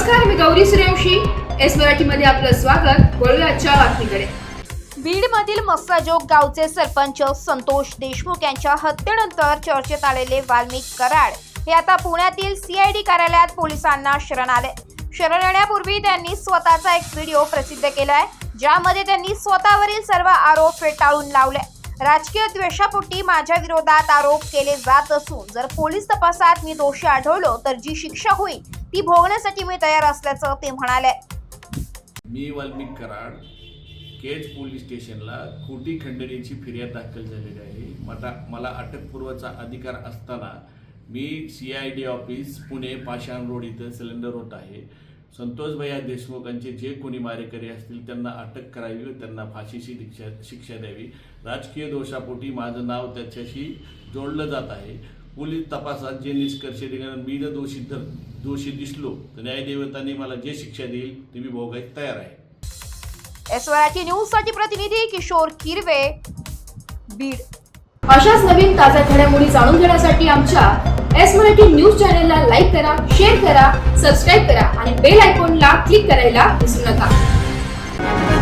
नमस्कार, मी गौरी सूर्यवंशी. एस मराठीमध्ये आपलं स्वागत. वळूया आजच्या बातमीकडे. बीडमधील मस्साजोग गावचे सरपंच संतोष देशमुख यांच्या हत्येनंतर चर्चेत आलेले वाल्मिक कराड हे आता पुण्यातील सीआयडी कार्यालयात पोलिसांना शरण आले. शरण येण्यापूर्वी त्यांनी स्वतःचा एक व्हिडिओ प्रसिद्ध केलाय, ज्यामध्ये त्यांनी स्वतःवरील सर्व आरोप फेटाळून लावले. राजकीय द्वेषापोटी माझ्या विरोधात आरोप केले जात असून जर पोलीस तपासात मी दोषी आढळलो तर जी शिक्षा होईल ती भोगण्यासाठी मी तयार असल्याचं ते म्हणाले. मी वाल्मिक कराड केज पोलीस स्टेशनला खोटी खंडणीची फिर्याद दाखल झालेली आहे. मला अटकपूर्वचा अधिकार असताना मी CID ऑफिस पुणे पाषाण रोड इथं सिलेंडर होत आहे. संतोष भैया देशमुखांचे जे कोणी मारेकरी असतील त्यांना अटक करावी व त्यांना फाशीची शिक्षा द्यावी. राजकीय दोषापोटी माझं नाव त्याच्याशी जोडलं जात आहे. पोलीस तपासात जे निष्कर्ष निघाले, मी जर दोषी दिसलो तर न्यायदेवताने मला जे शिक्षा देईल ती मी भोगायला तयार आहे. एस मराठी न्यूज साठी प्रतिनिधी किशोर किरवे, बीड. अशाच नवीन ताज्या घडामोडी जाणून घेण्यासाठी आमच्या एस मराठी न्यूज चॅनलला लाईक करा, शेअर करा, सबस्क्राईब करा आणि बेल आयकॉनला क्लिक करायला विसरू नका.